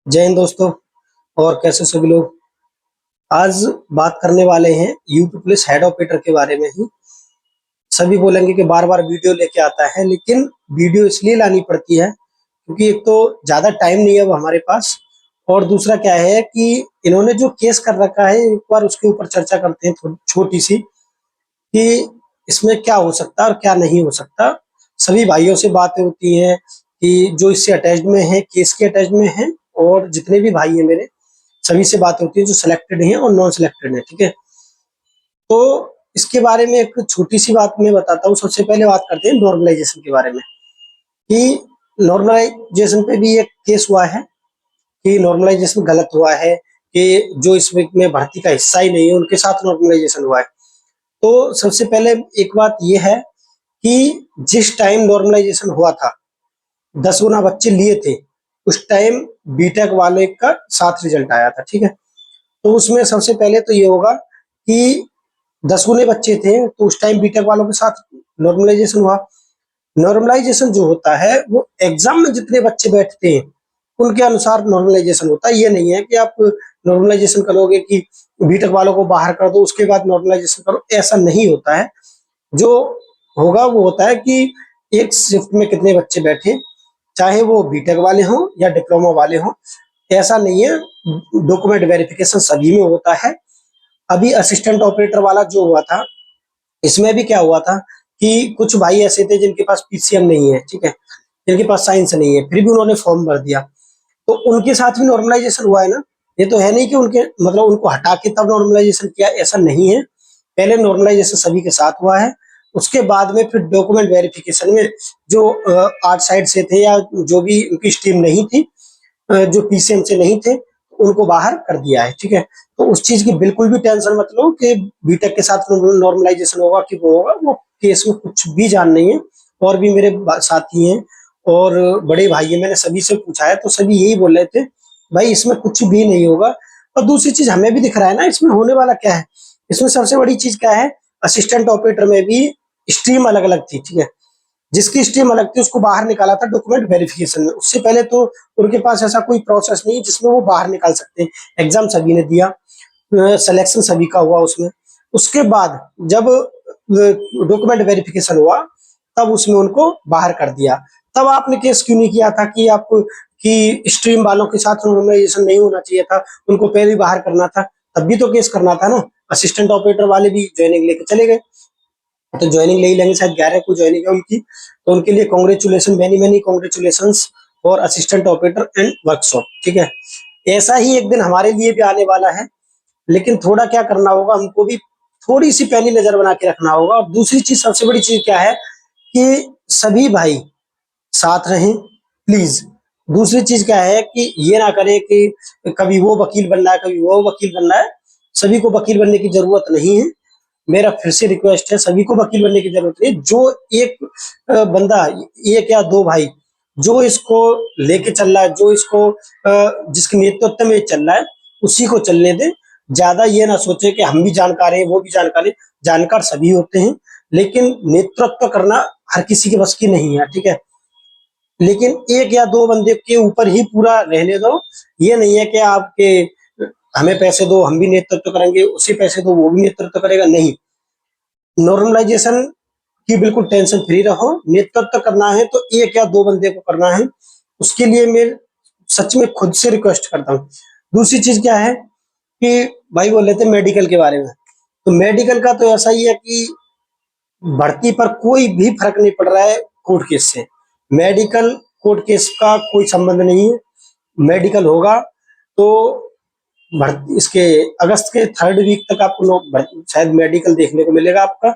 जय हिंद दोस्तों। और कैसे सभी लोग। आज बात करने वाले हैं यूपी पुलिस हेड ऑपरेटर के बारे में ही। सभी बोलेंगे कि बार बार वीडियो लेके आता है, लेकिन वीडियो इसलिए लानी पड़ती है क्योंकि एक तो ज्यादा टाइम नहीं है वो हमारे पास, और दूसरा क्या है कि इन्होंने जो केस कर रखा है एक बार उसके ऊपर चर्चा करते हैं थोड़ी छोटी सी, कि इसमें क्या हो सकता है और क्या नहीं हो सकता। सभी भाइयों से बातें होती हैं कि जो इससे अटैच्ड में है, केस के अटैच में है, और जितने भी भाई हैं मेरे सभी से बात होती है जो सिलेक्टेड हैं और नॉन सिलेक्टेड हैं। ठीक है, तो इसके बारे में एक छोटी सी बात मैं बताता हूँ। सबसे पहले बात करते हैं नॉर्मलाइजेशन के बारे में, कि नॉर्मलाइजेशन पे भी एक केस हुआ है कि नॉर्मलाइजेशन गलत हुआ है, कि जो इस वीक में भर्ती का हिस्सा ही नहीं है उनके साथ नॉर्मलाइजेशन हुआ है। तो सबसे पहले एक बात यह है कि जिस टाइम नॉर्मलाइजेशन हुआ था 10 गुना बच्चे लिए थे, उस टाइम बीटेक वाले का 7 रिजल्ट आया था। ठीक है, तो उसमें सबसे पहले तो ये होगा कि 10 गुने बच्चे थे तो उस टाइम बीटेक वालों के साथ नॉर्मलाइजेशन हुआ। नॉर्मलाइजेशन जो होता है वो एग्जाम में जितने बच्चे बैठते हैं उनके अनुसार नॉर्मलाइजेशन होता है। ये नहीं है कि आप नॉर्मलाइजेशन करोगे कि बीटेक वालों को बाहर कर दो उसके बाद नॉर्मलाइजेशन करो, ऐसा नहीं होता है। जो होगा वो होता है कि एक शिफ्ट में कितने बच्चे बैठे, चाहे वो बीटेक वाले हों या डिप्लोमा वाले हों, ऐसा नहीं है। डॉक्यूमेंट वेरिफिकेशन सभी में होता है। अभी असिस्टेंट ऑपरेटर वाला जो हुआ था, इसमें भी क्या हुआ था कि कुछ भाई ऐसे थे जिनके पास पीसीएम नहीं है, ठीक है, जिनके पास साइंस नहीं है, फिर भी उन्होंने फॉर्म भर दिया, तो उनके साथ भी नॉर्मलाइजेशन हुआ है ना। ये तो है नहीं कि उनके मतलब उनको हटा के तब नॉर्मलाइजेशन किया, ऐसा नहीं है। पहले नॉर्मलाइजेशन सभी के साथ हुआ है, उसके बाद में फिर डॉक्यूमेंट वेरिफिकेशन में जो आर्ट साइड से थे या जो भी उनकी स्ट्रीम नहीं थी, जो पीसीएम से नहीं थे, उनको बाहर कर दिया है। ठीक है, तो उस चीज की बिल्कुल भी टेंशन मत लो कि बीटेक के साथ नॉर्मलाइजेशन होगा कि वो होगा, वो केस में कुछ भी जान नहीं है। और भी मेरे साथी हैं और बड़े भाई हैं, मैंने सभी से पूछा है तो सभी यही बोल रहे थे भाई इसमें कुछ भी नहीं होगा। और दूसरी चीज हमें भी दिख रहा है ना इसमें होने वाला क्या है। इसमें सबसे बड़ी चीज क्या है, असिस्टेंट ऑपरेटर में भी स्ट्रीम अलग अलग थी। ठीक है, जिसकी स्ट्रीम अलग थी उसको बाहर निकाला था डॉक्यूमेंट वेरिफिकेशन में। उससे पहले तो उनके पास ऐसा कोई प्रोसेस नहीं जिसमें वो बाहर निकाल सकते हैं। एग्जाम सभी ने दिया, सिलेक्शन सभी का हुआ उसमें। उसके बाद जब डॉक्यूमेंट वेरिफिकेशन हुआ तब उसमें उनको बाहर कर दिया। तब आपने केस क्यों नहीं किया था कि आप कि स्ट्रीम वालों के साथ नॉर्मलाइजेशन नहीं होना चाहिए था, उनको पहले ही बाहर करना था, तब भी तो केस करना था ना। असिस्टेंट ऑपरेटर वाले भी ज्वाइनिंग लेके चले गए, तो ज्वाइनिंग ले ही लेंगे, शायद 11 को ज्वाइनिंग है उनकी, तो उनके लिए congratulation, many many congratulation for assistant operator and workshop. ठीक है, ऐसा ही एक दिन हमारे लिए भी आने वाला है, लेकिन थोड़ा क्या करना होगा, हमको भी थोड़ी सी पैनी नजर बना के रखना होगा। और दूसरी चीज, सबसे बड़ी चीज क्या है कि सभी भाई साथ रहें प्लीज। दूसरी चीज क्या है कि ये ना करें कि कभी वो वकील बनना है कभी वो वकील बनना है। सभी को वकील बनने की जरूरत नहीं है। मेरा फिर से रिक्वेस्ट है, सभी को वकील बनने की जरूरत नहीं। जो एक बंदा, एक या दो भाई जो इसको लेके चल रहा है, जो इसको जिसके नेतृत्व में चल रहा है, उसी को चलने दे। ज्यादा ये ना सोचे कि हम भी जानकार हैं वो भी जानकार है। जानकार सभी होते हैं, लेकिन नेतृत्व करना हर किसी के बस की नहीं है। ठीक है, लेकिन एक या दो बंदे के ऊपर ही पूरा रहने दो। ये नहीं है कि आपके हमें पैसे दो हम भी नेतृत्व करेंगे, उसी पैसे दो वो भी नेतृत्व करेगा, नहीं। नॉर्मलाइजेशन की बिल्कुल टेंशन फ्री रहो। नेतृत्व करना है तो एक या दो बंदे को करना है, उसके लिए मैं सच में खुद से रिक्वेस्ट करता हूँ। दूसरी चीज क्या है कि भाई बोल रहे थे मेडिकल के बारे में, तो मेडिकल का तो ऐसा ही है कि भर्ती पर कोई भी फर्क नहीं पड़ रहा है कोर्ट केस से। मेडिकल कोर्ट केस का कोई संबंध नहीं है। मेडिकल होगा तो भर्ती इसके अगस्त के 3rd वीक तक आपको शायद मेडिकल देखने को मिलेगा आपका।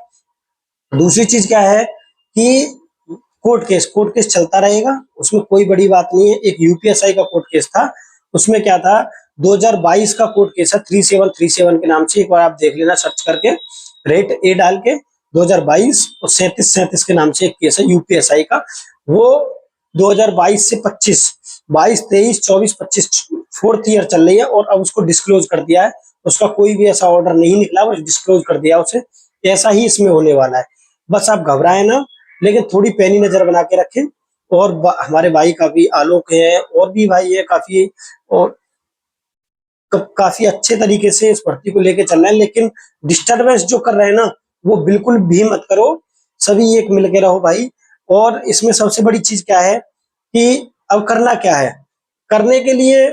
दूसरी चीज क्या है कि कोर्ट केस चलता रहेगा, उसमें कोई बड़ी बात नहीं है। एक यूपीएसआई का कोर्ट केस था, उसमें क्या था, 2022 का कोर्ट केस है 3737 के नाम से, एक बार आप देख लेना सर्च करके, रेट ए डाल के 2022 और 3737 के नाम से एक केस है यूपीएसआई का। वो 2022 से 25, 22, 23, 24, 25 4th ईयर चल रही है, और अब उसको डिस्क्लोज कर दिया है। उसका कोई भी ऐसा ऑर्डर नहीं निकला, बस डिस्क्लोज कर दिया उसे। ऐसा ही इसमें होने वाला है। बस आप घबराए ना, लेकिन थोड़ी पैनी नजर बना के रखें। और हमारे भाई काफी आलोक है और भी भाई है काफी, और काफी अच्छे तरीके से इस भर्ती को लेके चल रहे हैं। लेकिन डिस्टरबेंस जो कर रहे हैं ना, वो बिल्कुल भी मत करो, सभी एक मिल के रहो भाई। और इसमें सबसे बड़ी चीज क्या है कि अब करना क्या है, करने के लिए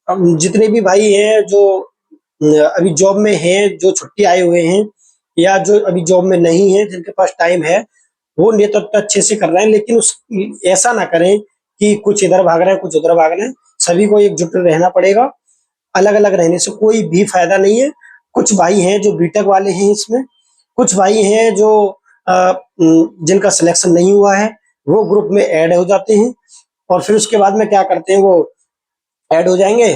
जितने भी भाई हैं जो अभी जॉब में हैं, जो छुट्टी आए हुए हैं, या जो अभी जॉब में नहीं है, जिनके पास टाइम है, वो नेतृत्व अच्छे से कर रहे हैं। लेकिन उस ऐसा ना करें कि कुछ इधर भाग रहे हैं कुछ उधर भाग रहे हैं। सभी को एकजुट रहना पड़ेगा, अलग अलग रहने से कोई भी फायदा नहीं है। कुछ भाई हैं जो बीटेक वाले हैं इसमें, कुछ भाई हैं जो जिनका सिलेक्शन नहीं हुआ है, वो ग्रुप में ऐड हो जाते हैं। और फिर उसके बाद में क्या करते हैं, वो ऐड हो जाएंगे,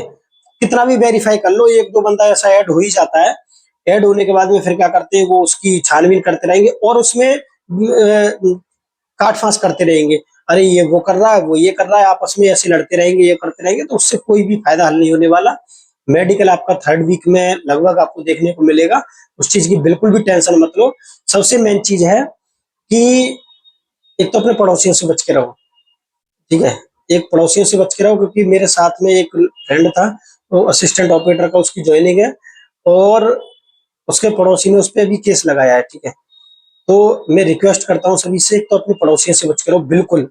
कितना भी वेरीफाई कर लो, एक दो बंदा ऐसा ऐड हो ही जाता है। ऐड होने के बाद में फिर क्या करते हैं, वो उसकी छानबीन करते रहेंगे और उसमें काट फांस करते रहेंगे। अरे ये वो कर रहा है, वो ये कर रहा है, आपस में ऐसे लड़ते रहेंगे, ये करते रहेंगे, तो उससे कोई भी फायदा हल नहीं होने वाला। मेडिकल आपका 3rd वीक में लगभग आपको देखने को मिलेगा, उस चीज की बिल्कुल भी टेंशन मत लो। सबसे मेन चीज है कि एक तो अपने पड़ोसियों से बच के रहो, ठीक है। एक पड़ोसियों से बच के रहो, क्योंकि मेरे साथ में एक फ्रेंड था, वो असिस्टेंट ऑपरेटर का उसकी ज्वाइनिंग है, और उसके पड़ोसी ने उस पर अभी केस लगाया है, ठीक है। तो मैं रिक्वेस्ट करता हूँ सभी से, एक तो अपने पड़ोसियों से बच के रहो बिल्कुल।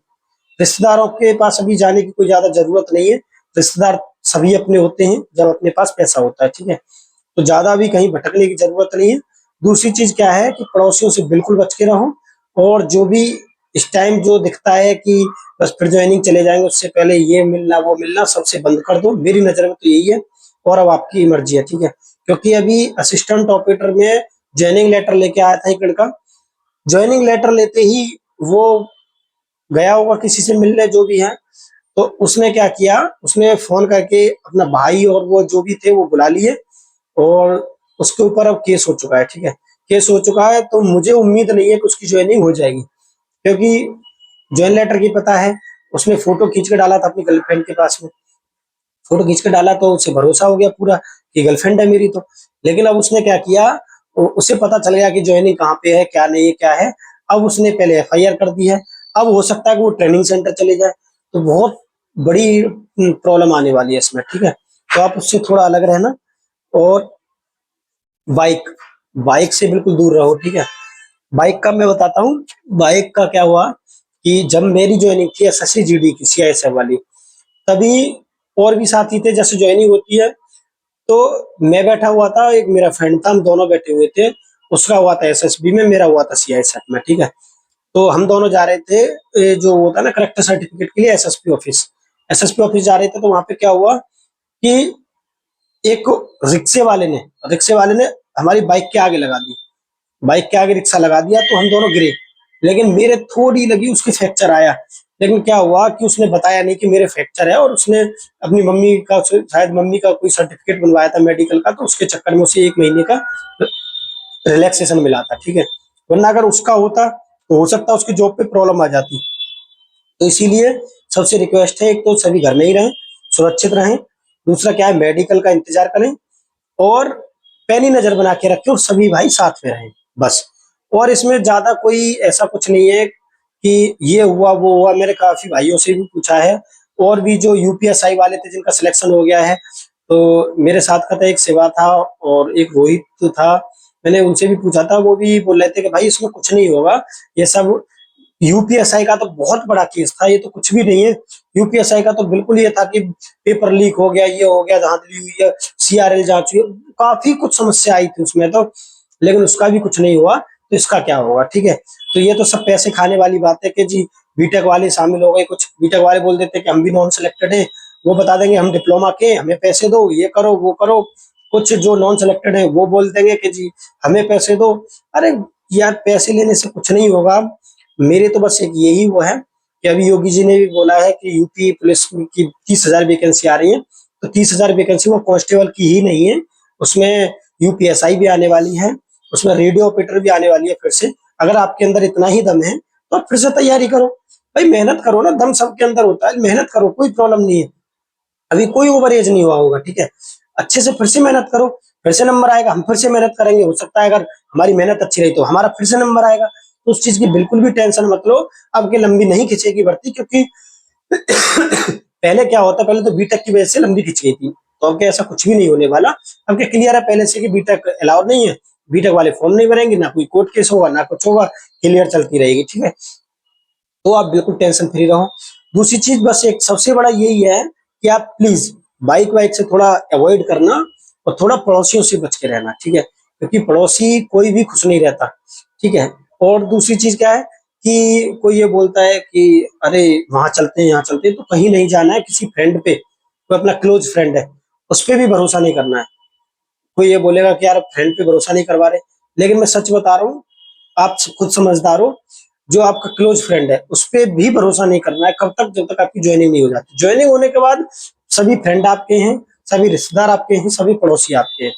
रिश्तेदारों के पास अभी जाने की कोई ज्यादा जरूरत नहीं है, रिश्तेदार सभी अपने होते हैं जब अपने पास पैसा होता है, ठीक है। तो ज्यादा भी कहीं भटकने की जरूरत नहीं है। दूसरी चीज क्या है कि पड़ोसियों से बिल्कुल बच के रहो, और जो भी इस टाइम जो दिखता है कि बस फिर ज्वाइनिंग चले जाएंगे, उससे पहले ये मिलना वो मिलना सबसे बंद कर दो, मेरी नजर में तो यही है। और अब आपकी मर्जी है, ठीक है। क्योंकि अभी असिस्टेंट ऑपरेटर में ज्वाइनिंग लेटर लेके आया था एक लड़का, ज्वाइनिंग लेटर लेते ही वो गया होगा किसी से मिलने, जो भी है। तो उसने क्या किया, उसने फोन करके अपना भाई और वो जो भी थे वो बुला लिए, और उसके ऊपर अब केस हो चुका है, ठीक है। केस हो चुका है, तो मुझे उम्मीद नहीं है कि उसकी ज्वाइनिंग हो जाएगी, क्योंकि ज्वाइन लेटर की पता है, उसने फोटो खींच के डाला था अपनी गर्लफ्रेंड के पास में, फोटो खींच के डाला तो उसे भरोसा हो गया पूरा कि गर्लफ्रेंड है मेरी तो। लेकिन अब उसने क्या किया, उसे पता चल गया कि ज्वाइनिंग कहाँ पे है, क्या नहीं है, क्या है। अब उसने पहले एफआईआर कर दी है, अब हो सकता है कि वो ट्रेनिंग सेंटर चले जाए, तो बहुत बड़ी प्रॉब्लम आने वाली है इसमें, ठीक है। तो आप उससे थोड़ा अलग रहना। और बाइक बाइक से बिल्कुल दूर रहो, ठीक है। बाइक का मैं बताता हूँ, बाइक का क्या हुआ कि जब मेरी ज्वाइनिंग थी एसएससी जीडी की सीआईएसएफ वाली, तभी और भी साथी थे, जैसे ज्वाइनिंग होती है तो मैं बैठा हुआ था, एक मेरा फ्रेंड था, हम दोनों बैठे हुए थे। उसका हुआ था एसएसबी में, मेरा हुआ था सीआईएसएफ में, ठीक है। तो हम दोनों जा रहे थे जो होता है ना करेक्टर सर्टिफिकेट के लिए, एसएसपी ऑफिस जा रहे थे। तो वहां पे क्या हुआ कि एक रिक्शे वाले ने हमारी बाइक के आगे लगा दी, बाइक के आगे रिक्शा लगा दिया, तो हम दोनों गिरे। लेकिन मेरे थोड़ी लगी, उसके फ्रैक्चर आया। लेकिन क्या हुआ कि उसने बताया नहीं कि मेरे फ्रैक्चर है, और उसने अपनी मम्मी का, शायद मम्मी का कोई सर्टिफिकेट बनवाया था मेडिकल का, तो उसके चक्कर में उसे 1 महीने का रिलैक्सेशन मिला था, ठीक है। वरना अगर उसका होता तो हो सकता है उसकी जॉब पे प्रॉब्लम आ जाती। तो इसीलिए सबसे रिक्वेस्ट है, एक तो सभी घर में ही रहें, सुरक्षित रहें। दूसरा क्या है, मेडिकल का इंतजार करें, और पैनी नजर बना के रखें, और सभी भाई साथ में रहें, बस। और इसमें ज्यादा कोई ऐसा कुछ नहीं है कि ये हुआ वो हुआ, मेरे काफी भाइयों से भी पूछा है, और भी जो यूपीएसआई वाले थे जिनका सिलेक्शन हो गया है, तो मेरे साथ का था एक सेवा था और एक रोहित था, मैंने उनसे भी पूछा था, वो भी बोल रहे थे कि भाई इसमें कुछ नहीं होगा, ये सब यूपीएसआई का तो बहुत बड़ा केस था, ये तो कुछ भी नहीं है। यूपीएसआई का तो बिल्कुल ये था कि पेपर लीक हो गया, ये हो गया, धांधली हुई है, सीआरएल जांच हुई, काफी कुछ समस्या आई थी उसमें तो। लेकिन उसका भी कुछ नहीं हुआ, तो इसका क्या होगा, ठीक है। तो ये तो सब पैसे खाने वाली बात है कि जी बीटेक वाले शामिल हो गए, कुछ बीटेक वाले बोल देते कि हम भी नॉन सिलेक्टेड हैं, वो बता देंगे हम डिप्लोमा के, हमें पैसे दो, ये करो वो करो। कुछ जो नॉन सिलेक्टेड है वो बोल देंगे कि जी हमें पैसे दो। अरे यार, पैसे लेने से कुछ नहीं होगा। मेरे तो बस एक यही वो है कि अभी योगी जी ने भी बोला है कि यूपी पुलिस की 30,000 वैकेंसी आ रही है, तो 30,000 वैकेंसी वो कांस्टेबल की ही नहीं है, उसमें यूपीएसआई भी आने वाली है, उसमें रेडियो ऑपरेटर भी आने वाली है फिर से। अगर आपके अंदर इतना ही दम है तो आप फिर से तैयारी करो, भाई मेहनत करो ना, दम सबके अंदर होता है, मेहनत करो, कोई प्रॉब्लम नहीं है। अभी कोई ओवर एज नहीं हुआ होगा, ठीक है। अच्छे से फिर से मेहनत करो, फिर से नंबर आएगा, हम फिर से मेहनत करेंगे, हो सकता है अगर हमारी मेहनत अच्छी रही तो हमारा फिर से नंबर आएगा। तो उस चीज की बिल्कुल भी टेंशन मत लो, आपकी लंबी नहीं खिंचेगी भर्ती, क्योंकि पहले क्या होता, पहले तो बीटेक की वजह से लंबी खिंच गई थी, तो अब क्या ऐसा कुछ भी नहीं होने वाला। अब क्या क्लियर है पहले से कि बीटेक अलाउड नहीं है, बीटेक वाले फॉर्म नहीं भरेंगे, ना कोई कोर्ट केस होगा ना कुछ होगा, क्लियर चलती रहेगी, ठीक है। तो आप बिल्कुल टेंशन फ्री रहो। दूसरी चीज बस एक सबसे बड़ा यही है कि आप प्लीज बाइक वाइक से थोड़ा अवॉइड करना, और थोड़ा पड़ोसियों से बच के रहना, ठीक है, क्योंकि पड़ोसी कोई भी खुश नहीं रहता, ठीक है। और दूसरी चीज क्या है कि कोई ये बोलता है कि अरे वहां चलते हैं यहाँ चलते हैं, तो कहीं नहीं जाना है, किसी फ्रेंड पे, कोई अपना क्लोज फ्रेंड है उस पर भी भरोसा नहीं करना है। कोई ये बोलेगा कि यार फ्रेंड पे भरोसा नहीं करवा रहे, लेकिन मैं सच बता रहा हूँ, आप खुद समझदार हो, जो आपका क्लोज फ्रेंड है उस पर भी भरोसा नहीं करना है, कब तक, जब तक आपकी ज्वाइनिंग नहीं हो जाती। ज्वाइनिंग होने के बाद सभी फ्रेंड आपके हैं, सभी रिश्तेदार आपके हैं, सभी पड़ोसी आपके हैं,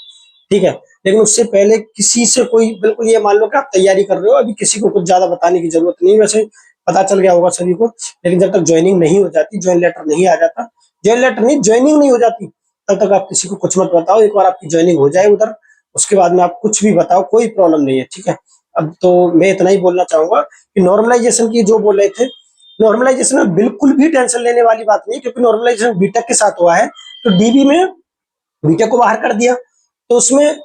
ठीक है। लेकिन उससे पहले किसी से कोई, बिल्कुल ये मान लो कि आप तैयारी कर रहे हो, अभी किसी को कुछ ज्यादा बताने की जरूरत नहीं, वैसे पता चल गया होगा सभी को, लेकिन जब तक ज्वाइनिंग नहीं हो जाती, ज्वाइन लेटर नहीं आ जाता, ज्वाइन लेटर नहीं, ज्वाइनिंग नहीं हो जाती, तब तक आप किसी को कुछ मत बताओ। एक बार आपकी ज्वाइनिंग हो जाए उधर, उसके बाद में आप कुछ भी बताओ, कोई प्रॉब्लम नहीं है, ठीक है। अब तो मैं इतना ही बोलना चाहूंगा कि नॉर्मलाइजेशन की जो बोल रहे थे, नॉर्मलाइजेशन में बिल्कुल भी टेंशन लेने वाली बात नहीं, क्योंकि नॉर्मलाइजेशन बीटेक के साथ हुआ है, तो डीबी में बीटेक को बाहर कर दिया, तो उसमें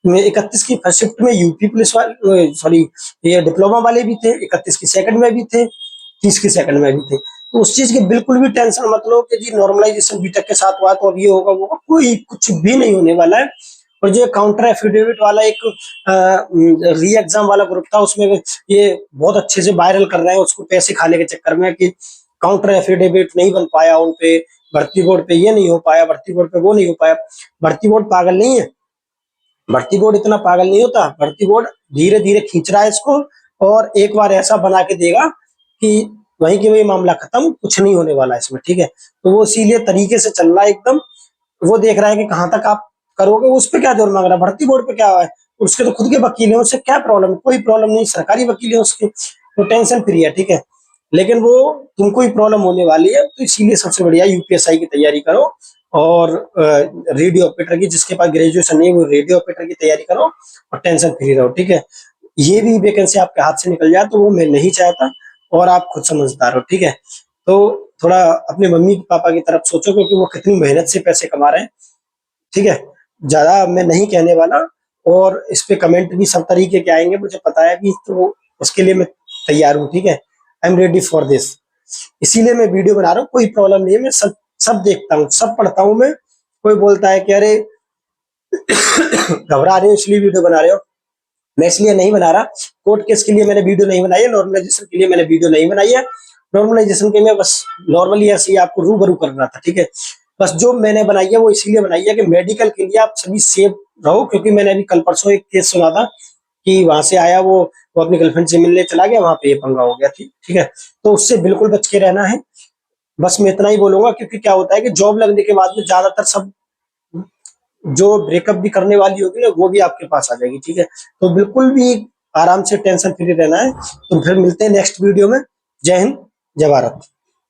31 की फर्स्ट शिफ्ट में यूपी पुलिस वाले, सॉरी, ये डिप्लोमा वाले भी थे, 31 की सेकंड में भी थे, 30 की सेकंड में भी थे। तो उस चीज की बिल्कुल भी टेंशन मत लो कि जी नॉर्मलाइजेशन बीटेक के साथ हुआ तो अब ये होगा वो होगा, कोई कुछ भी नहीं होने वाला है। और जो काउंटर एफिडेविट वाला एक री एग्जाम वाला ग्रुप था, उसमें ये बहुत अच्छे से वायरल कर रहे हैं उसको पैसे खाने के चक्कर में, कि काउंटर एफिडेविट नहीं बन पाया उनपे, भर्ती बोर्ड पे ये नहीं हो पाया, भर्ती बोर्ड पे वो नहीं हो पाया। भर्ती बोर्ड पागल नहीं है, भर्ती बोर्ड इतना पागल नहीं होता, भर्ती बोर्ड धीरे धीरे खींच रहा है इसको, और एक बार ऐसा बना के देगा कि वहीं के वही मामला खत्म, कुछ नहीं होने वाला इसमें, ठीक है। तो वो इसीलिए तरीके से चल रहा है एकदम, वो देख रहा है कि कहां तक आप करोगे, उस पर क्या जोर मांग रहा है, भर्ती बोर्ड पे क्या है, उसके तो खुद के वकील है, उससे क्या प्रॉब्लम, कोई प्रॉब्लम नहीं, सरकारी वकील है उसके, तो टेंशन फ्री है, ठीक है। लेकिन वो तुमको ही प्रॉब्लम होने वाली है, तो इसीलिए सबसे बढ़िया यूपीएसआई की तैयारी करो, और रेडियो ऑपरेटर की, जिसके पास ग्रेजुएशन नहीं है वो रेडियो ऑपरेटर की तैयारी करो, और टेंशन फ्री रहो, ठीक है। ये भी वैकेंसी आपके हाथ से निकल जाए तो वो मैं नहीं चाहता, और आप खुद समझदार हो, ठीक है। तो थोड़ा अपने मम्मी पापा की तरफ सोचो, क्योंकि वो कितनी मेहनत से पैसे कमा रहे हैं, ठीक है। ज्यादा मैं नहीं कहने वाला, और इस पे कमेंट भी सब तरीके के आएंगे, मुझे पता है कि, तो उसके लिए मैं तैयार हूँ, ठीक है। I am ready for this, इसीलिए मैं वीडियो बना रहा हूँ, कोई प्रॉब्लम नहीं है, मैं सब सब देखता हूँ, सब पढ़ता हूँ मैं। कोई बोलता है कि अरे घबरा रहे हो इसलिए वीडियो बना रहे हो, मैं इसलिए नहीं बना रहा, कोर्ट केस के लिए मैंने वीडियो नहीं बनाई है, नॉर्मलाइजेशन के लिए मैंने वीडियो नहीं बनाई है। नॉर्मलाइजेशन के मैं बस नॉर्मली ऐसे ही आपको रूबरू कर रहा था, ठीक है। बस जो मैंने बनाई है वो इसीलिए बनाई है कि मेडिकल के लिए आप सभी सेफ रहो, क्योंकि मैंने अभी कल परसों एक केस सुना था कि वहां से आया वो अपनी गर्लफ्रेंड से मिलने चला गया, वहां पे ये पंगा हो गया थी, ठीक है। तो उससे बिल्कुल बच के रहना है, बस मैं इतना ही बोलूंगा, क्योंकि क्या होता है कि जॉब लगने के बाद में ज्यादातर सब जो ब्रेकअप भी करने वाली होगी ना, वो भी आपके पास आ जाएगी, ठीक है। तो बिल्कुल भी आराम से टेंशन फ्री रहना है। तो फिर मिलते हैं नेक्स्ट वीडियो में। जय हिंद, जय भारत।